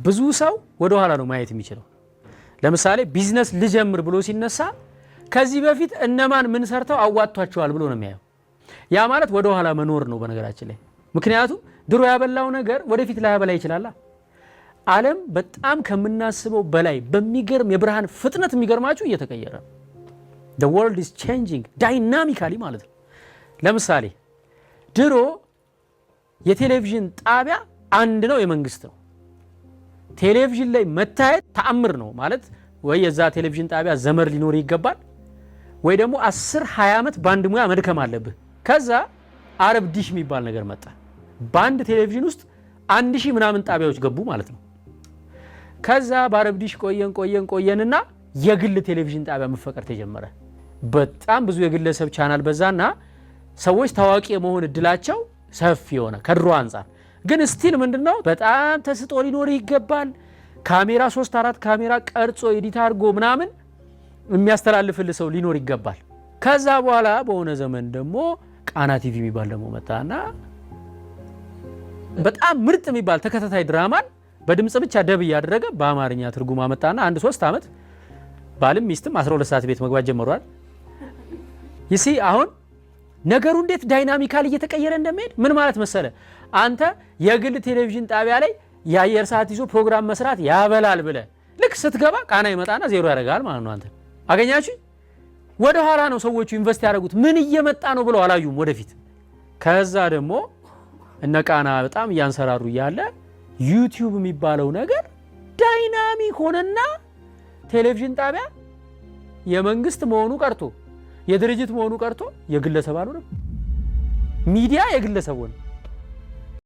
ብዙ ሰው ወደ ኋላ ነው ማየት የሚችለው ለምሳሌ ቢዝነስ ልጀምር ብሎ ሲነሳ ከዚህ በፊት እነማን ምን ሰርተው አዋጣቷቸዋል ብሎ ነው የሚያየው ያ ማለት ወደ ኋላ መኖር ነው በነገራችን ላይ ምክንያቱም ድሮ ያበላው ነገር ወደፊት ላይ ያበላ ይችላል ዓለም በጣም ከምናስበው በላይ በሚገርም የብርሃን ፍጥነት የሚገርማችሁ እየተቀየረ the world is changing dynamically ማለት ነው ለምሳሌ ድሮ የቴሌቪዥን ጣቢያ አንድ ነው የመንግስት ነው ቴሌቪዥን ላይ መታየት ተአምር ነው ማለት ወይ የዛ ቴሌቪዥን ጣቢያ ዘመር ሊኖር ይገባል ወይ ደግሞ 10-20 ዓመት ባንድ ሙያ መድከም አለብህ ከዛ አረብ ዲሽ የሚባል ነገር መጣ ባንድ ቴሌቪዥን ውስጥ 1000 ምናምን ጣቢያዎች ገቡ ማለት ነው ከዛ በአረብ ዲሽ ቆየንና የግል ቴሌቪዥን ጣቢያ መፈቀር ተጀመረ በጣም ብዙ የግለሰብ ቻናል በዛና ሰዎች ታዋቂ የመሆን እድላቸው ሰፊ ሆነ ከድሮ አንፃር ግን ስቲል ምንድነው በጣም ተስጦ ሊኖር ይገባል ካሜራ 3-4 ካሜራ ቀርጾ ኤዲት አድርጎ ምናምን የሚያስተላልፍልህ ሰው ሊኖር ይገባል ከዛ በኋላ በሆነ ዘመን ደግሞ ቃና ቲቪ የሚባል ደግሞ መጣና በጣም ምርጥ የሚባል ተከታታይ ድራማን በድምጽ ብቻ ደብ ያደረገ በአማርኛ ትርጉም አመጣና አንድ 3 አመት ባልም ሚስትም 12 ሰዓት ቤት መግባት ጀመሯል ይሲ አሁን ነገሩ እንዴት ዳይናሚካሊ እየተቀየረ እንደሚሄድ ምን ማለት መሰለ አንተ የግል ቴሌቪዥን ጣቢያ ላይ የአየር ሰዓት ይዞ ፕሮግራም መስራት ያበላል ብለ ልክ ስትገባ ቃና ይመጣና ዜሮ ያደርጋል ማለት ነው አንተ አገኛችሁ ወደ ኋላ ነው ሰዎቹ ኢንቨስት ያደርጉት ምን እየመጣ ነው ብለው አላዩም ወደፊት ከዛ ደግሞ እነ ቃና በጣም ያንሰራሩ ያለ ዩቲዩብ የሚባለው ነገር ዳይናሚክ ሆነና ቴሌቪዥን ጣቢያ የመንግስት መሆኑ ቀርቶ የድርጅት መሆኑ ቀርቶ የግለሰብ አልሆነም ሚዲያ የግለሰብ ሆነ